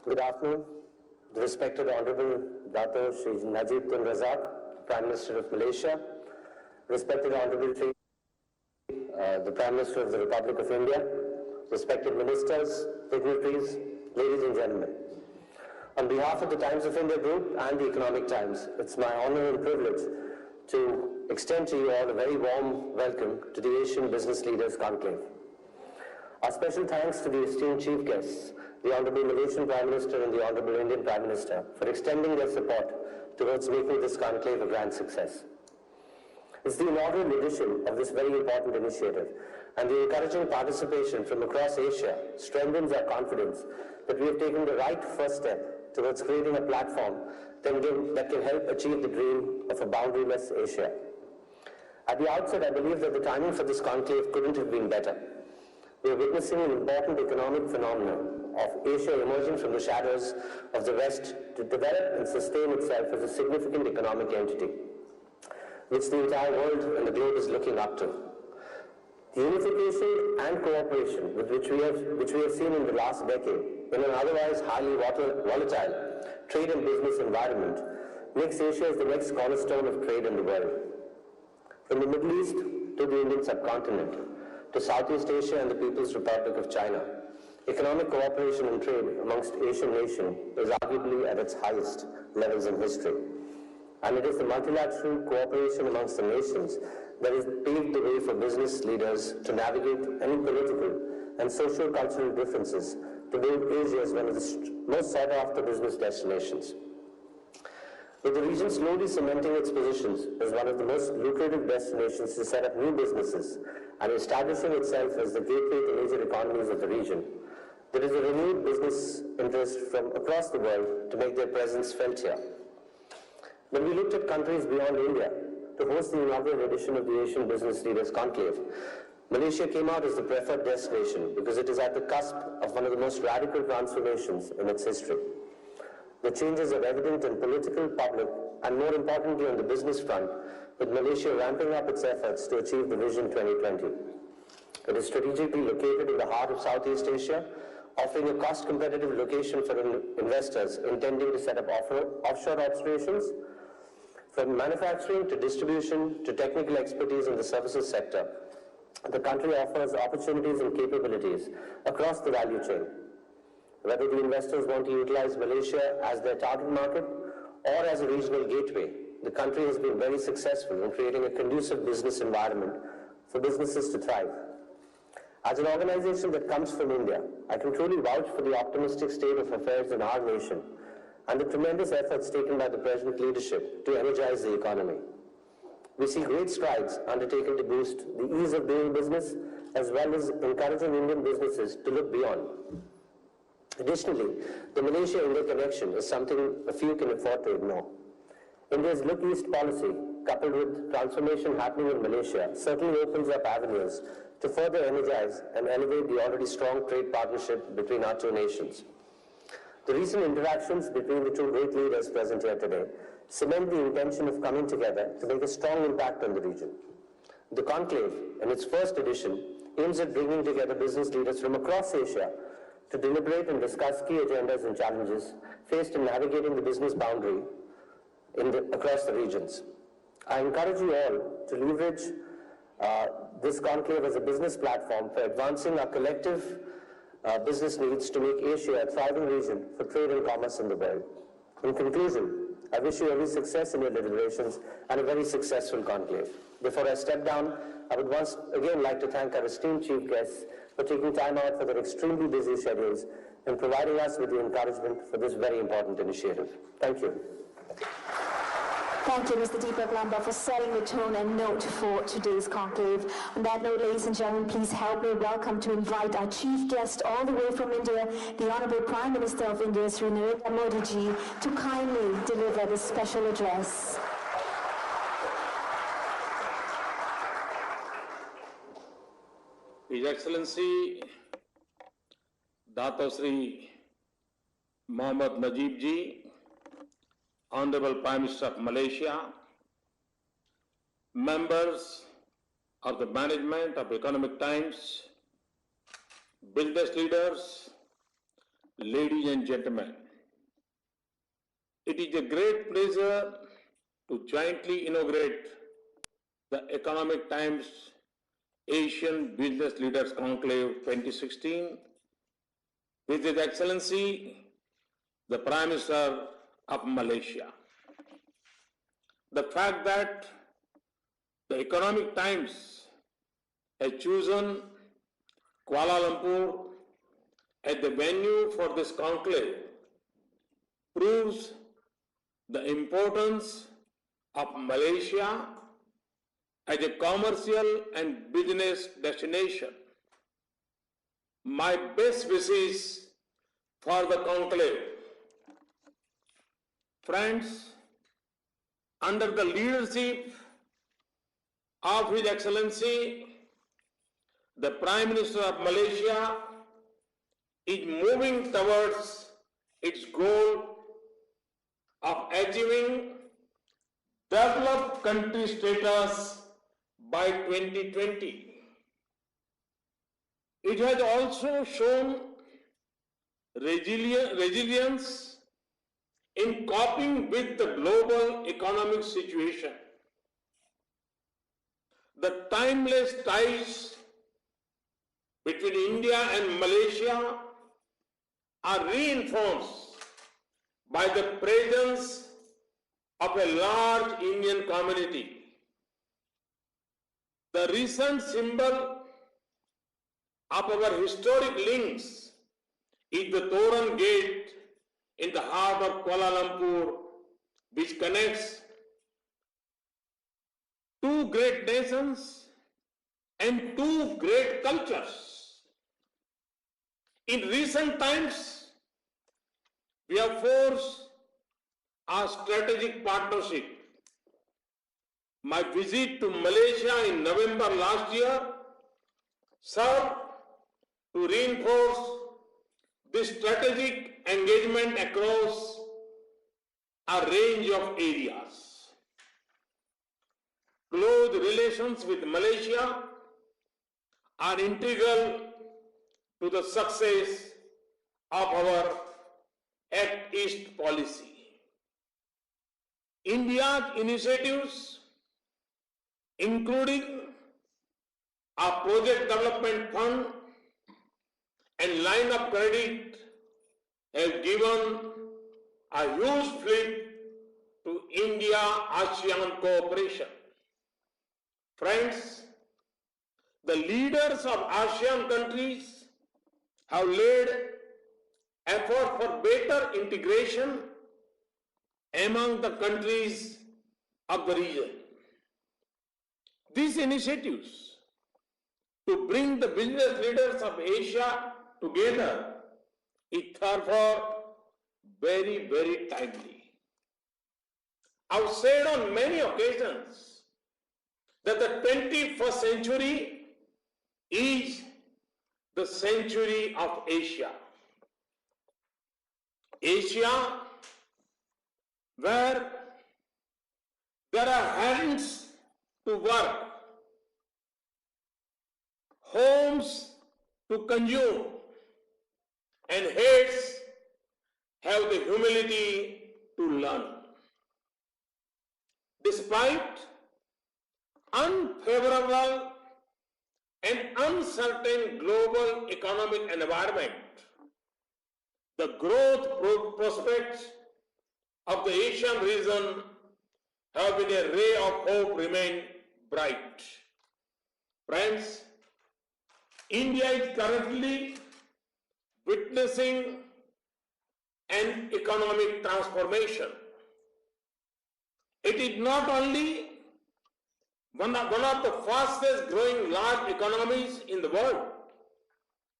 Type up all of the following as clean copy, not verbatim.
Good afternoon. The respected Honorable Dato Shri Najib Tun Razak, Prime Minister of Malaysia, respected Honorable Shri the Prime Minister of the Republic of India, respected ministers, dignitaries, ladies and gentlemen. On behalf of the Times of India Group and the Economic Times, it's my honor and privilege to extend to you all a very warm welcome to the Asian Business Leaders Conclave. Our special thanks to the esteemed chief guests, the Honorable Malaysian Prime Minister and the Honorable Indian Prime Minister, for extending their support towards making this conclave a grand success. It's the inaugural edition of this very important initiative, and the encouraging participation from across Asia strengthens our confidence that we have taken the right first step towards creating a platform that can help achieve the dream of a boundaryless Asia. At the outset, I believe that the timing for this conclave couldn't have been better. We are witnessing an important economic phenomenon of Asia emerging from the shadows of the West to develop and sustain itself as a significant economic entity, which the entire world and the globe is looking up to. The unification and cooperation with which we have seen in the last decade in an otherwise highly volatile trade and business environment makes Asia as the next cornerstone of trade in the world. From the Middle East to the Indian subcontinent, to Southeast Asia and the People's Republic of China, economic cooperation and trade amongst Asian nations is arguably at its highest levels in history. And it is the multilateral cooperation amongst the nations that has paved the way for business leaders to navigate any political and socio-cultural differences to build Asia as one of the most sought-after business destinations. With the region slowly cementing its positions as one of the most lucrative destinations to set up new businesses and establishing itself as the gateway to major economies of the region, there is a renewed business interest from across the world to make their presence felt here. When we looked at countries beyond India to host the inaugural edition of the Asian Business Leaders Conclave, Malaysia came out as the preferred destination because it is at the cusp of one of the most radical transformations in its history. The changes are evident in political, public, and more importantly on the business front, with Malaysia ramping up its efforts to achieve the Vision 2020. It is strategically located in the heart of Southeast Asia, offering a cost-competitive location for investors intending to set up offshore operations. From manufacturing to distribution to technical expertise in the services sector, the country offers opportunities and capabilities across the value chain. Whether the investors want to utilize Malaysia as their target market or as a regional gateway, the country has been very successful in creating a conducive business environment for businesses to thrive. As an organization that comes from India, I can truly vouch for the optimistic state of affairs in our nation and the tremendous efforts taken by the present leadership to energize the economy. We see great strides undertaken to boost the ease of doing business as well as encouraging Indian businesses to look beyond. Additionally, the Malaysia-India connection is something a few can afford to ignore. India's Look East policy, coupled with transformation happening in Malaysia, certainly opens up avenues to further energize and elevate the already strong trade partnership between our two nations. The recent interactions between the two great leaders present here today cement the intention of coming together to make a strong impact on the region. The conclave, in its first edition, aims at bringing together business leaders from across Asia to deliberate and discuss key agendas and challenges faced in navigating the business boundary across the regions. I encourage you all to leverage this conclave as a business platform for advancing our collective business needs to make Asia a thriving region for trade and commerce in the world. In conclusion, I wish you every success in your deliberations and a very successful conclave. Before I step down, I would once again like to thank our esteemed chief guests for taking time out for their extremely busy schedules and providing us with the encouragement for this very important initiative. Thank you. Thank you, Mr. Deepak Lamba, for setting the tone and note for today's conclave. On that note, ladies and gentlemen, please help me welcome to invite our chief guest all the way from India, the Honorable Prime Minister of India, Sri Narendra Modi ji, to kindly deliver this special address. His Excellency Dato Sri Mohammad Najib ji, Honorable Prime Minister of Malaysia, members of the management of Economic Times, business leaders, ladies and gentlemen, it is a great pleasure to jointly inaugurate the Economic Times Asian Business Leaders Conclave 2016 with His Excellency, the Prime Minister of Malaysia. The fact that the Economic Times has chosen Kuala Lumpur as the venue for this conclave proves the importance of Malaysia as a commercial and business destination. My best wishes for the conclave. Friends, under the leadership of His Excellency, the Prime Minister of Malaysia is moving towards its goal of achieving developed country status by 2020. It has also shown resilience in coping with the global economic situation. The timeless ties between India and Malaysia are reinforced by the presence of a large Indian community. The recent symbol of our historic links is the Toran Gate in the heart of Kuala Lumpur, which connects two great nations and two great cultures. In recent times, we have forged a strategic partnership. My visit to Malaysia in November last year served to reinforce this strategic engagement across a range of areas. Close relations with Malaysia are integral to the success of our Act East policy. India's initiatives, including a project development fund and line of credit, have given a huge flip to India-ASEAN cooperation. Friends, the leaders of ASEAN countries have led effort for better integration among the countries of the region. These initiatives to bring the business leaders of Asia together is therefore very, very timely. I've said on many occasions that the 21st century is the century of Asia. Asia, where there are hands to work, homes to consume, and heads have the humility to learn. Despite unfavorable and uncertain global economic environment, the growth prospects of the Asian region have been a ray of hope remain bright. Friends, India is currently witnessing an economic transformation. It is not only one of the fastest growing large economies in the world,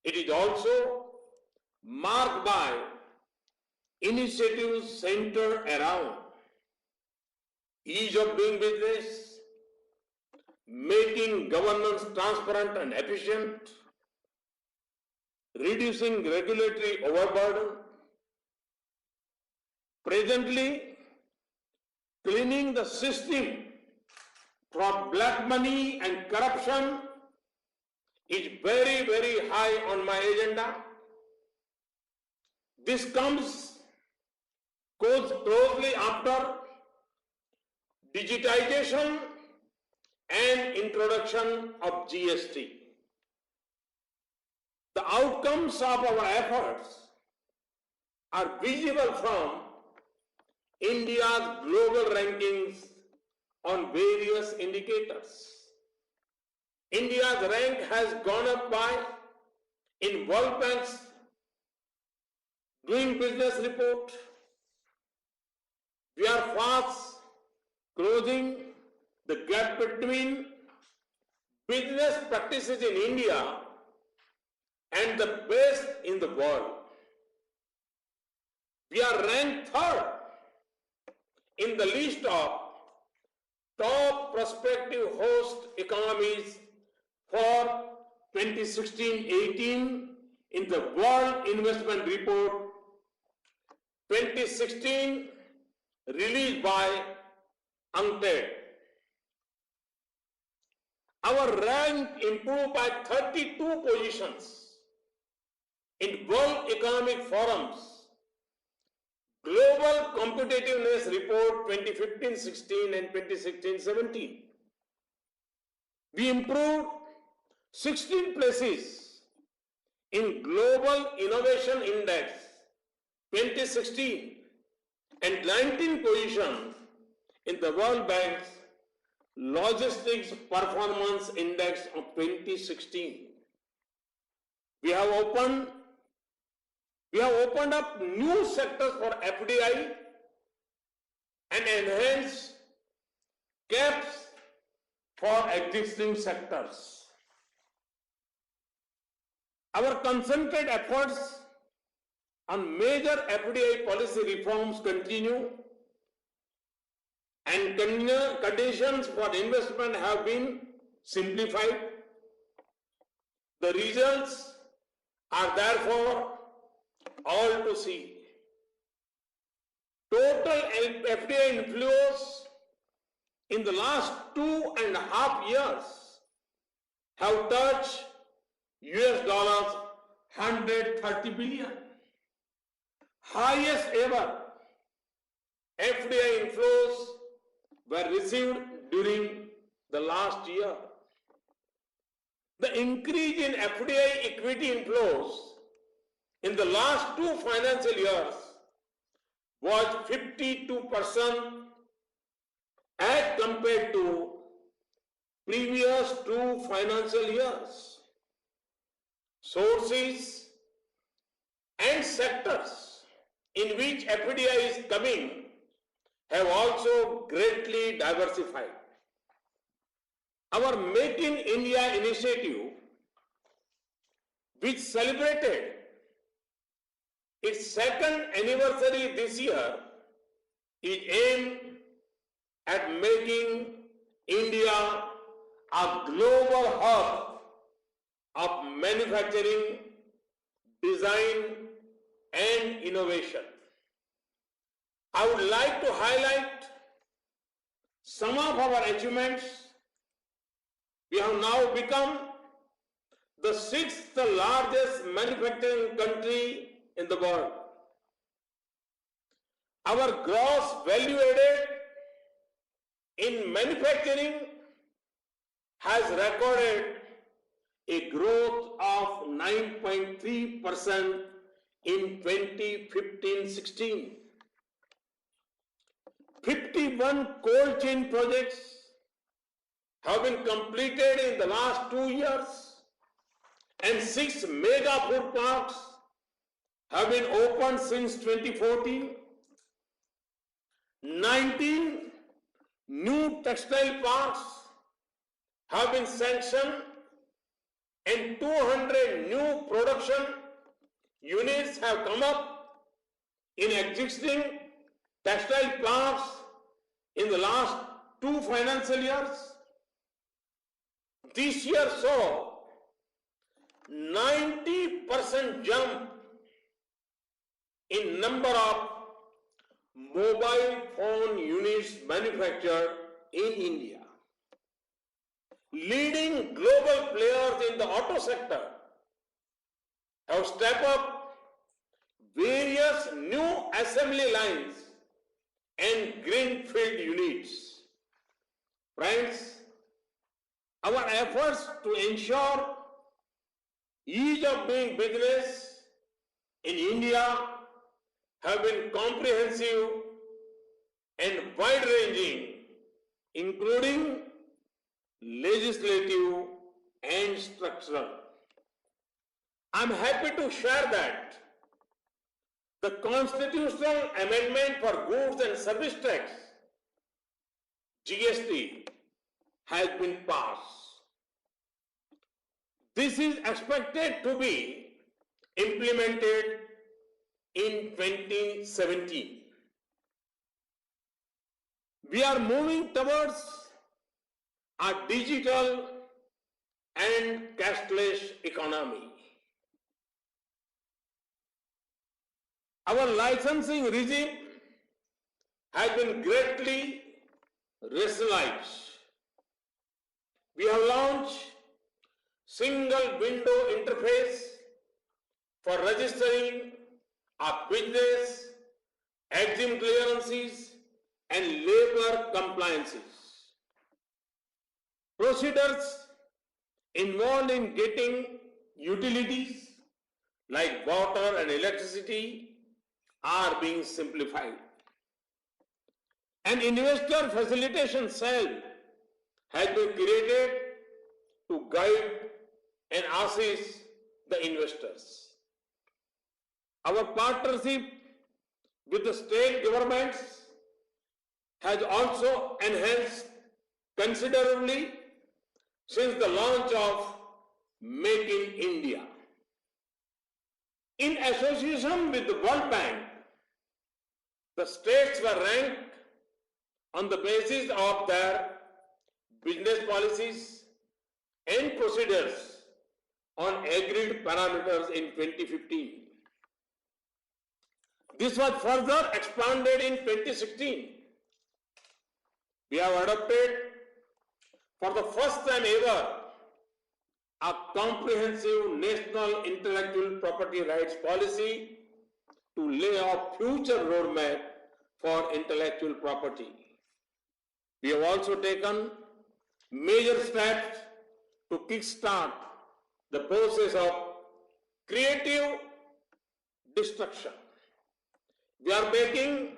it is also marked by initiatives centered around ease of doing business, making governance transparent and efficient, reducing regulatory overburden, presently cleaning the system from black money and corruption is very, very high on my agenda. This comes closely after digitization and introduction of GST. The outcomes of our efforts are visible from India's global rankings on various indicators. India's rank has gone up by, in World Bank's Doing Business report, we are fast closing the gap between business practices in India and the best in the world. We are ranked third in the list of top prospective host economies for 2016-18 in the World Investment Report 2016 released by UNCTAD. Our rank improved by 32 positions in World Economic Forum's Global Competitiveness Report 2015-16 and 2016-17. We improved 16 places in Global Innovation Index 2016 and 19 positions in the World Bank's Logistics Performance Index of 2016. We have opened up new sectors for FDI and enhanced caps for existing sectors. Our concentrated efforts on major FDI policy reforms continue, and conditions for investment have been simplified. The results are therefore all to see. Total FDI inflows in the last 2.5 years have touched $130 billion. Highest ever FDI inflows were received during the last year. The increase in FDI equity inflows in the last 2 financial years was 52% as compared to previous 2 financial years. Sources and sectors in which FDI is coming have also greatly diversified. Our Make in India initiative, which celebrated its second anniversary this year, is aimed at making India a global hub of manufacturing, design, and innovation. I would like to highlight some of our achievements. We have now become the 6th largest manufacturing country in the world. Our gross value added in manufacturing has recorded a growth of 9.3% in 2015-16. 51 cold chain projects have been completed in the last 2 years, and 6 mega food parks have been opened since 2014. 19 new textile parks have been sanctioned, and 200 new production units have come up in existing textile parks in the last 2 financial years. This year saw 90% jump in number of mobile phone units manufactured in India. Leading global players in the auto sector have stepped up various new assembly lines and greenfield units. Friends, our efforts to ensure ease of doing business in India have been comprehensive and wide-ranging, including legislative and structural. I'm happy to share that the constitutional amendment for goods and service tax (GST) has been passed. This is expected to be implemented in 2017. We are moving towards a digital and cashless economy. Our licensing regime has been greatly rationalized. We have launched single window interface for registering a business, exim clearances, and labor compliances. Procedures involved in getting utilities like water and electricity are being simplified. An investor facilitation cell has been created to guide and assist the investors. Our partnership with the state governments has also enhanced considerably since the launch of Make in India. In association with the World Bank, the states were ranked on the basis of their business policies and procedures on agreed parameters in 2015. This was further expanded in 2016. We have adopted for the first time ever a comprehensive national intellectual property rights policy to lay a future roadmap for intellectual property. We have also taken major steps to kickstart the process of creative destruction. We are making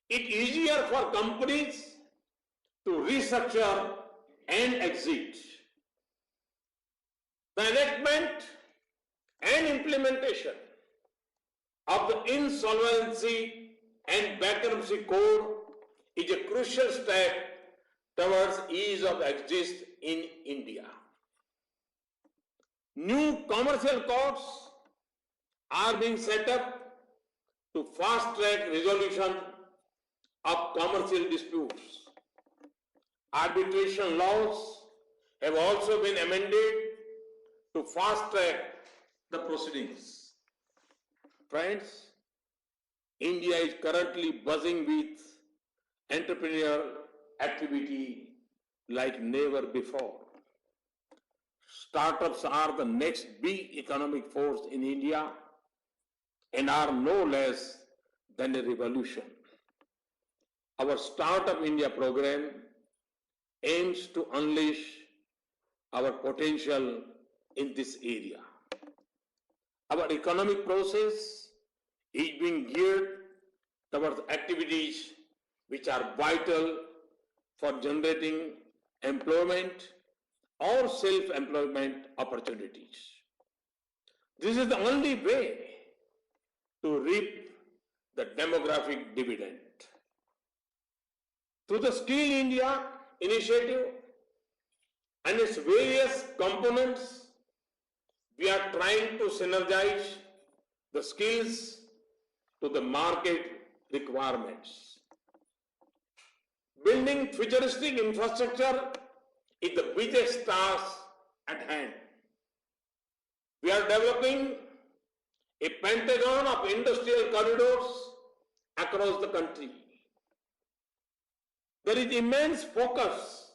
it easier for companies to restructure and exit. The enactment and implementation of the Insolvency and Bankruptcy Code is a crucial step towards ease of exit in India. New commercial courts are being set up to fast-track resolution of commercial disputes. Arbitration laws have also been amended to fast-track the proceedings. Friends, India is currently buzzing with entrepreneurial activity like never before. Startups are the next big economic force in India and are no less than a revolution. Our Startup India program aims to unleash our potential in this area. Our economic process is being geared towards activities which are vital for generating employment or self-employment opportunities. This is the only way to reap the demographic dividend. Through the Skill India initiative and its various components, we are trying to synergize the skills to the market requirements. Building futuristic infrastructure is the biggest task at hand. We are developing a pentagon of industrial corridors across the country. There is immense focus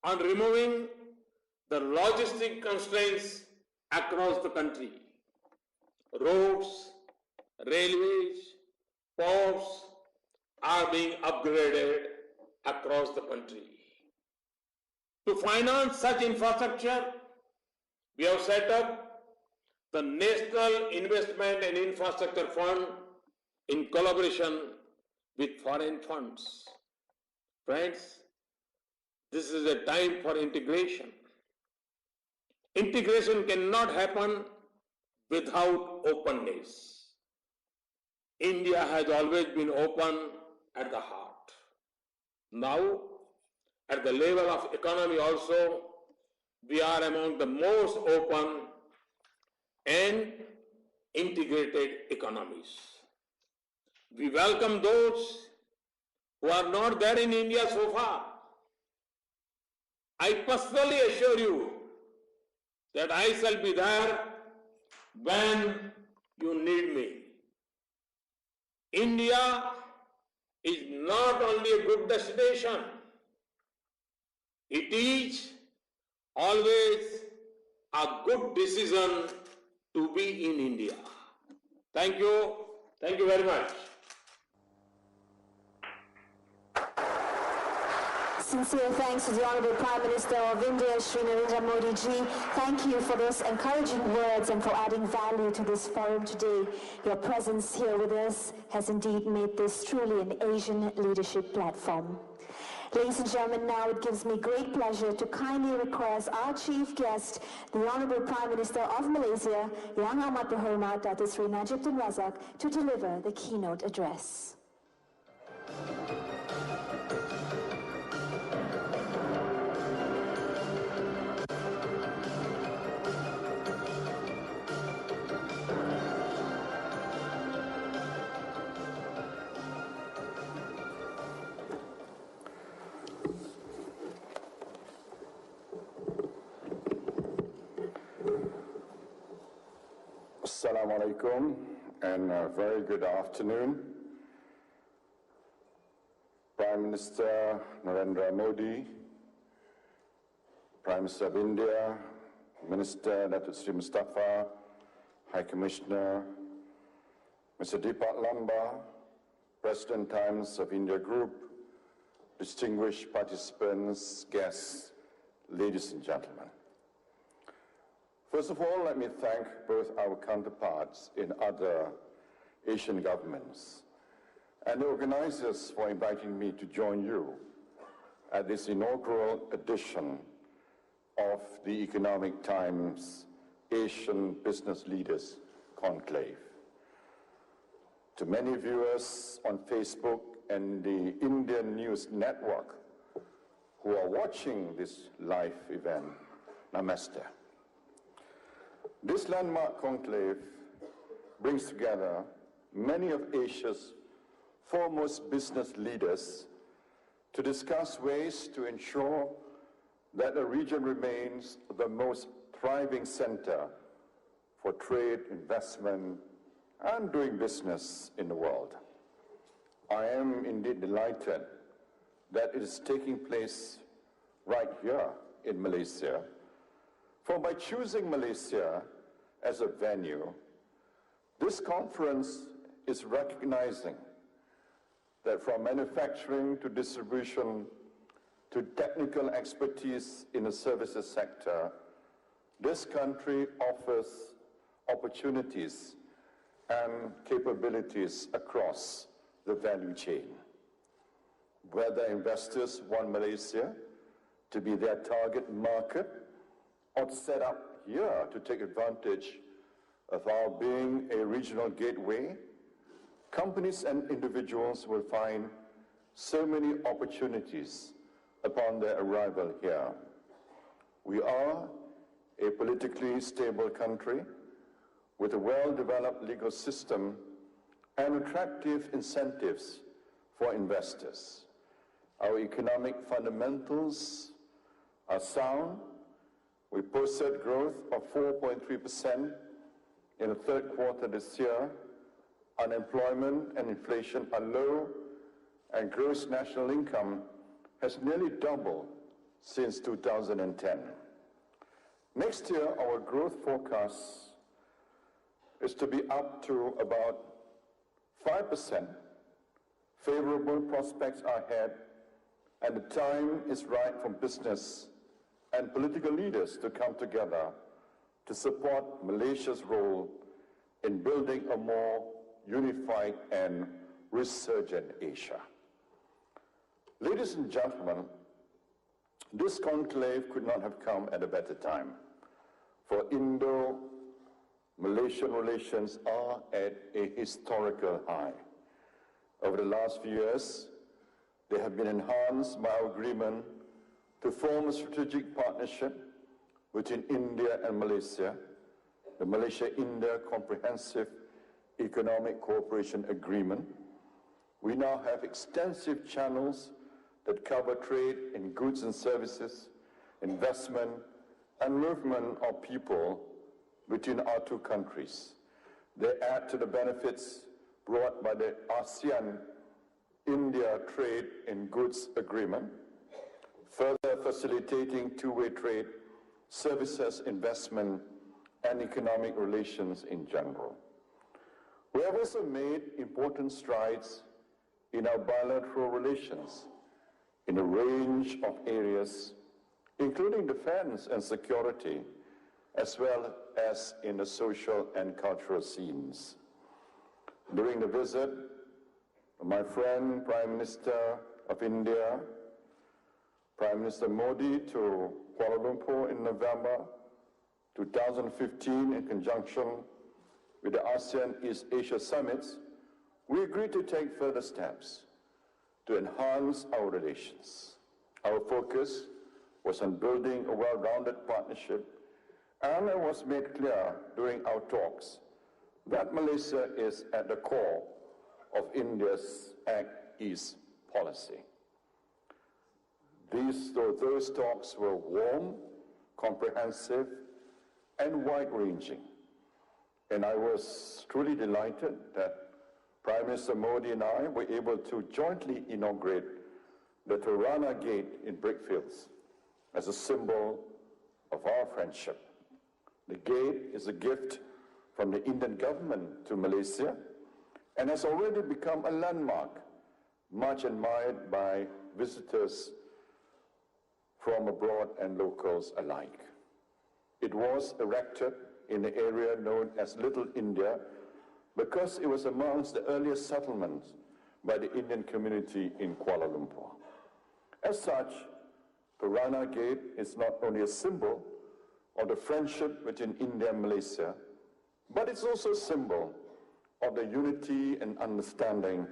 on removing the logistic constraints across the country. Roads, railways, ports are being upgraded across the country. To finance such infrastructure, we have set up the National Investment and Infrastructure Fund in collaboration with foreign funds. Friends, this is a time for integration. Integration cannot happen without openness. India has always been open at the heart. Now, at the level of economy also, we are among the most open and integrated economies. We welcome those who are not there in India so far. I personally assure you that I shall be there when you need me. India is not only a good destination, it is always a good decision to be in India. Thank you. Thank you very much. Sincere thanks to the Honourable Prime Minister of India, Shri Narendra Modi ji. Thank you for those encouraging words and for adding value to this forum today. Your presence here with us has indeed made this truly an Asian leadership platform. Ladies and gentlemen, now it gives me great pleasure to kindly request our chief guest, the Honourable Prime Minister of Malaysia, Yang Amat Berhormat Datuk Seri Najib Tun Razak, to deliver the keynote address. Assalamu alaikum and a very good afternoon. Prime Minister Narendra Modi, Prime Minister of India, Minister Datuk Seri Mustafa, High Commissioner, Mr. Deepak Lamba, President Times of India Group, distinguished participants, guests, ladies and gentlemen. First of all, let me thank both our counterparts in other Asian governments and the organizers for inviting me to join you at this inaugural edition of the Economic Times Asian Business Leaders Conclave. To many viewers on Facebook and the Indian News Network who are watching this live event, Namaste. This landmark conclave brings together many of Asia's foremost business leaders to discuss ways to ensure that the region remains the most thriving center for trade, investment, and doing business in the world. I am indeed delighted that it is taking place right here in Malaysia. For by choosing Malaysia as a venue, this conference is recognizing that from manufacturing to distribution to technical expertise in the services sector, this country offers opportunities and capabilities across the value chain. Whether investors want Malaysia to be their target market or to set up here to take advantage of our being a regional gateway, companies and individuals will find so many opportunities upon their arrival here. We are a politically stable country with a well-developed legal system and attractive incentives for investors. Our economic fundamentals are sound. We posted growth of 4.3% in the third quarter this year. Unemployment and inflation are low, and gross national income has nearly doubled since 2010. Next year, our growth forecast is to be up to about 5%. Favorable prospects are ahead, and the time is right for business and political leaders to come together to support Malaysia's role in building a more unified and resurgent Asia. Ladies and gentlemen, this conclave could not have come at a better time, for Indo-Malaysian relations are at a historical high. Over the last few years, they have been enhanced by our agreement to form a strategic partnership between India and Malaysia, the Malaysia-India Comprehensive Economic Cooperation Agreement. We now have extensive channels that cover trade in goods and services, investment, and movement of people between our two countries. They add to the benefits brought by the ASEAN-India Trade in Goods Agreement, further facilitating two-way trade, services, investment, and economic relations in general. We have also made important strides in our bilateral relations in a range of areas, including defense and security, as well as in the social and cultural scenes. During the visit, my friend, Prime Minister of India, Prime Minister Modi, to Kuala Lumpur in November 2015, in conjunction with the ASEAN East Asia Summits, we agreed to take further steps to enhance our relations. Our focus was on building a well-rounded partnership, and it was made clear during our talks that Malaysia is at the core of India's Act East policy. Those talks were warm, comprehensive, and wide-ranging. And I was truly delighted that Prime Minister Modi and I were able to jointly inaugurate the Tirana Gate in Brickfields as a symbol of our friendship. The gate is a gift from the Indian government to Malaysia and has already become a landmark, much admired by visitors from abroad and locals alike. It was erected in the area known as Little India because it was amongst the earliest settlements by the Indian community in Kuala Lumpur. As such, Tirana Gate is not only a symbol of the friendship between India and Malaysia, but it's also a symbol of the unity and understanding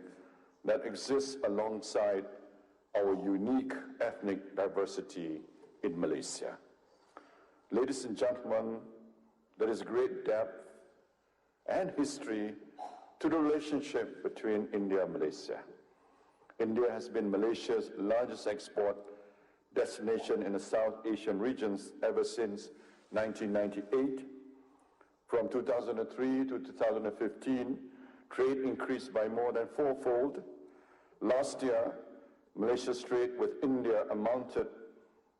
that exists alongside our unique ethnic diversity in Malaysia. Ladies and gentlemen, there is great depth and history to the relationship between India and Malaysia. India has been Malaysia's largest export destination in the South Asian regions ever since 1998. From 2003 to 2015, trade increased by more than fourfold. Last year, Malaysia's trade with India amounted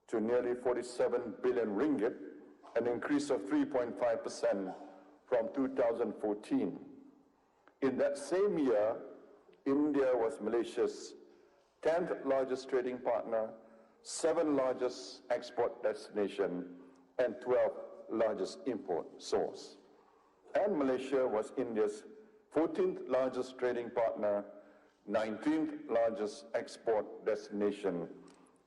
to nearly 47 billion ringgit, an increase of 3.5% from 2014. In that same year, India was Malaysia's 10th largest trading partner, 7th largest export destination, and 12th largest import source. And Malaysia was India's 14th largest trading partner, 19th largest export destination,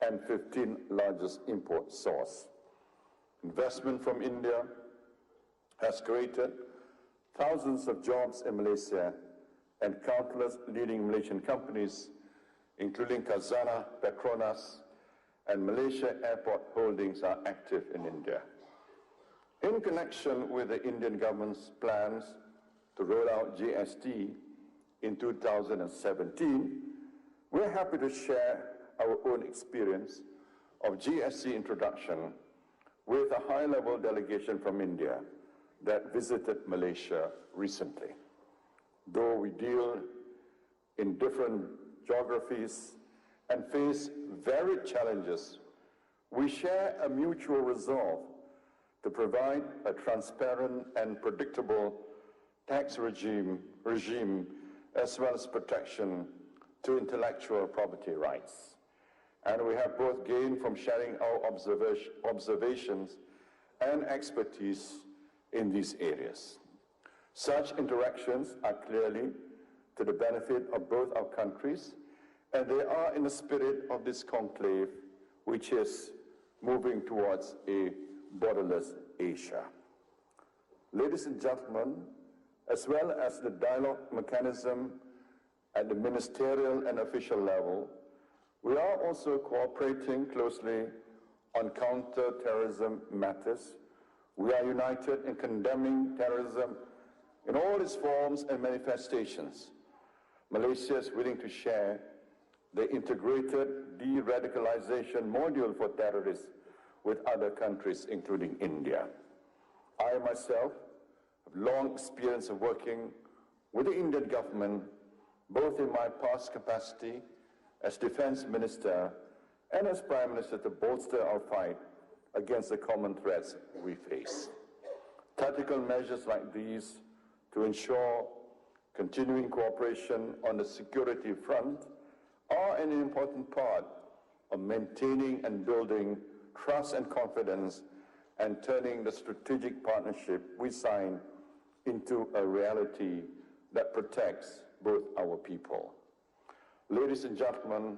and 15th largest import source. Investment from India has created thousands of jobs in Malaysia, and countless leading Malaysian companies, including Khazanah, Petronas, and Malaysia Airport Holdings, are active in India. In connection with the Indian government's plans to roll out GST in 2017, we're happy to share our own experience of GST introduction with a high-level delegation from India that visited Malaysia recently. Though we deal in different geographies and face varied challenges, we share a mutual resolve to provide a transparent and predictable tax regime as well as protection to intellectual property rights. And we have both gained from sharing our observations and expertise in these areas. Such interactions are clearly to the benefit of both our countries, and they are in the spirit of this conclave, which is moving towards a borderless Asia. Ladies and gentlemen, as well as the dialogue mechanism at the ministerial and official level, we are also cooperating closely on counter-terrorism matters. We are united in condemning terrorism in all its forms and manifestations. Malaysia is willing to share the integrated de-radicalization module for terrorists with other countries, including India. I myself have long experience of working with the Indian government, both in my past capacity as Defense Minister and as Prime Minister, to bolster our fight against the common threats we face. Tactical measures like these to ensure continuing cooperation on the security front are an important part of maintaining and building trust and confidence and turning the strategic partnership we signed into a reality that protects both our people. Ladies and gentlemen,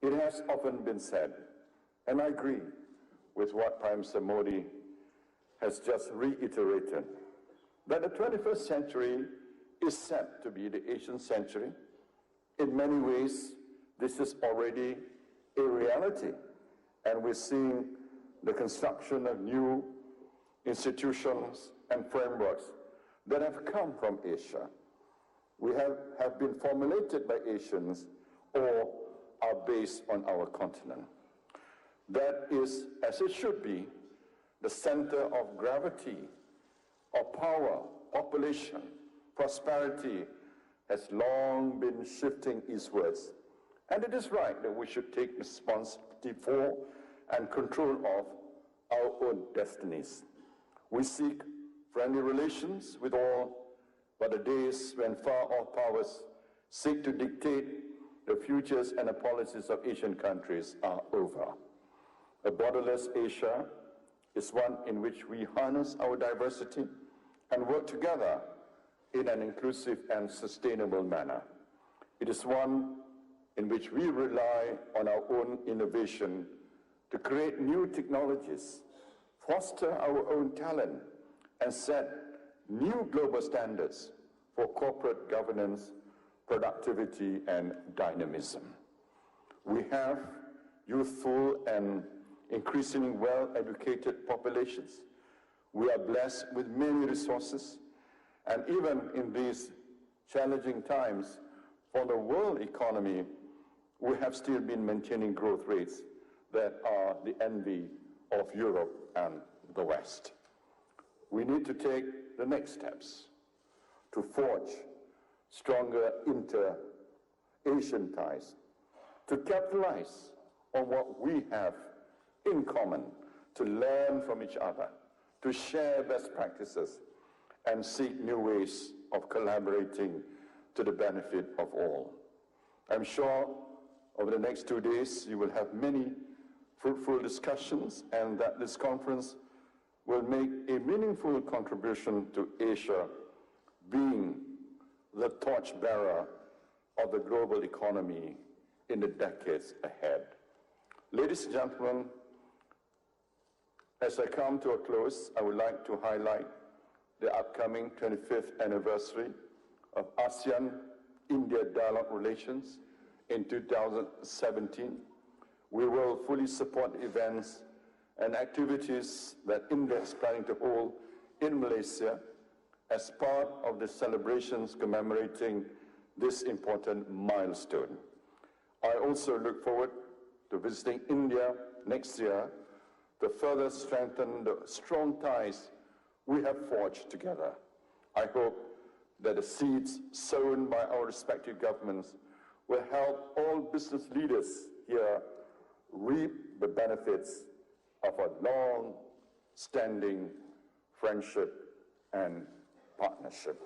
it has often been said, and I agree with what Prime Minister Modi has just reiterated, that the 21st century is set to be the Asian century. In many ways, this is already a reality, and we're seeing the construction of new institutions and frameworks that have come from Asia. We have been formulated by Asians or are based on our continent. That is, as it should be, the center of gravity, of power, population, prosperity has long been shifting eastwards. And it is right that we should take responsibility for and control of our own destinies. We seek friendly relations with all, but the days when far-off powers seek to dictate the futures and the policies of Asian countries are over. A borderless Asia is one in which we harness our diversity and work together in an inclusive and sustainable manner. It is one in which we rely on our own innovation to create new technologies, foster our own talent, and set new global standards for corporate governance, productivity, and dynamism. We have youthful and increasingly well-educated populations. We are blessed with many resources, and even in these challenging times for the world economy, we have still been maintaining growth rates that are the envy of Europe and the West. We need to take the next steps to forge stronger inter-Asian ties, to capitalize on what we have in common, to learn from each other, to share best practices, and seek new ways of collaborating to the benefit of all. I'm sure over the next 2 days you will have many fruitful discussions, and that this conference will make a meaningful contribution to Asia being the torchbearer of the global economy in the decades ahead. Ladies and gentlemen, as I come to a close, I would like to highlight the upcoming 25th anniversary of ASEAN-India dialogue relations in 2017. We will fully support events and activities that India is planning to hold in Malaysia as part of the celebrations commemorating this important milestone. I also look forward to visiting India next year to further strengthen the strong ties we have forged together. I hope that the seeds sown by our respective governments will help all business leaders here reap the benefits of a long-standing friendship and partnership.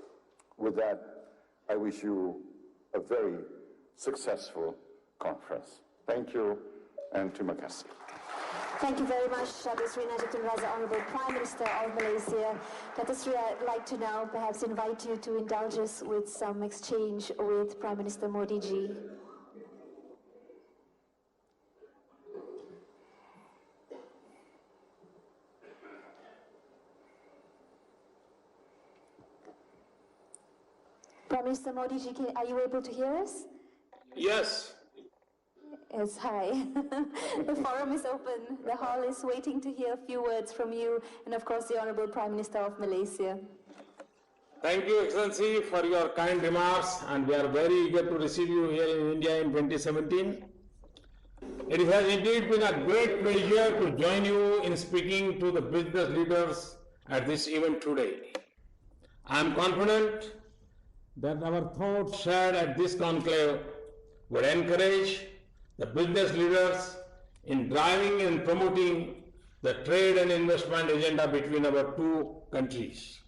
With that, I wish you a very successful conference. Thank you, and terima kasih. Thank you very much, Datuk Sri Najib Tun Razak, Honourable Prime Minister of Malaysia. Datuk Sri, I'd like to now perhaps invite you to indulge us with some exchange with Prime Minister Modi ji. Prime Minister Modi ji, are you able to hear us? Yes. Yes, hi. The forum is open. The hall is waiting to hear a few words from you and, of course, the Honourable Prime Minister of Malaysia. Thank you, Excellency, for your kind remarks, and we are very eager to receive you here in India in 2017. It has indeed been a great pleasure to join you in speaking to the business leaders at this event today. I am confident that our thoughts shared at this conclave would encourage the business leaders in driving and promoting the trade and investment agenda between our two countries.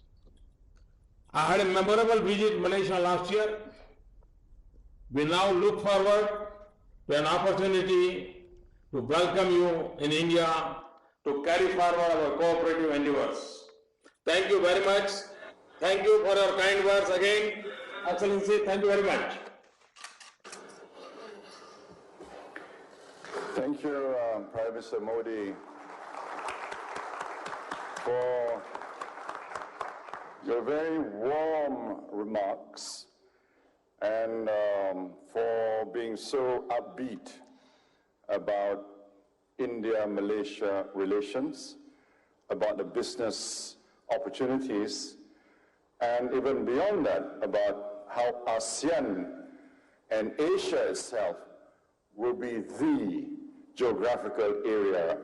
I had a memorable visit to Malaysia last year. We now look forward to an opportunity to welcome you in India to carry forward our cooperative endeavors. Thank you very much. Thank you for your kind words again. Excellency, thank you very much. Thank you, Prime Minister Modi, for your very warm remarks and for being so upbeat about India-Malaysia relations, about the business opportunities, and even beyond that, about how ASEAN and Asia itself will be the geographical area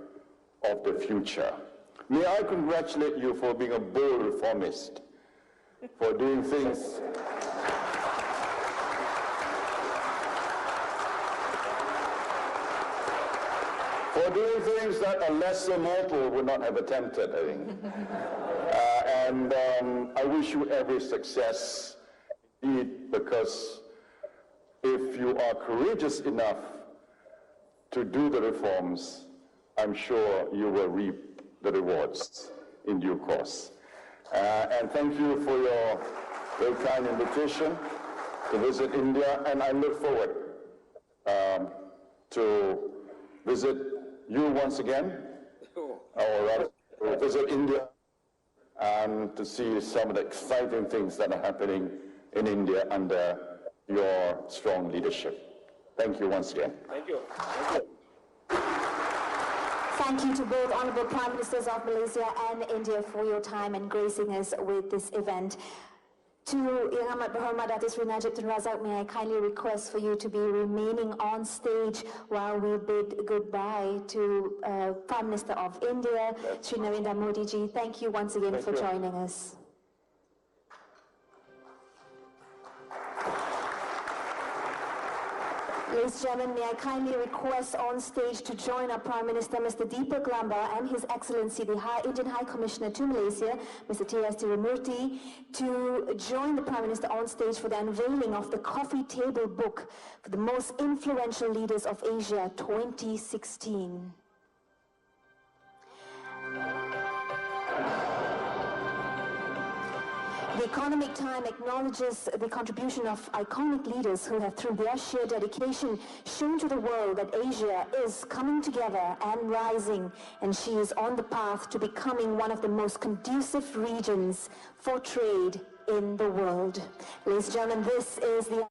of the future. May I congratulate you for being a bold reformist, for doing things that a lesser mortal would not have attempted, I think. And I wish you every success indeed, because if you are courageous enough to do the reforms, I'm sure you will reap the rewards in due course. And thank you for your very kind invitation to visit India, and I look forward to visit you once again, or rather to visit India and to see some of the exciting things that are happening in India under your strong leadership. Thank you once again. Thank you. Thank you. Thank you to both Honourable Prime Ministers of Malaysia and India for your time and gracing us with this event. To Yang Amat Berhormat Datuk Sri Najib Tun Razak, may I kindly request for you to be remaining on stage while we bid goodbye to Prime Minister of India, Sri Narendra Modi ji. Thank you once again for joining us. Ladies and gentlemen, may I kindly request on stage to join our Prime Minister, Mr. Deepak Lamba, and His Excellency, the Indian High Commissioner to Malaysia, Mr. T.S. Tirumurti, to join the Prime Minister on stage for the unveiling of the Coffee Table Book for the Most Influential Leaders of Asia 2016. The Economic Time acknowledges the contribution of iconic leaders who have, through their sheer dedication, shown to the world that Asia is coming together and rising, and she is on the path to becoming one of the most conducive regions for trade in the world. Ladies and gentlemen, this is the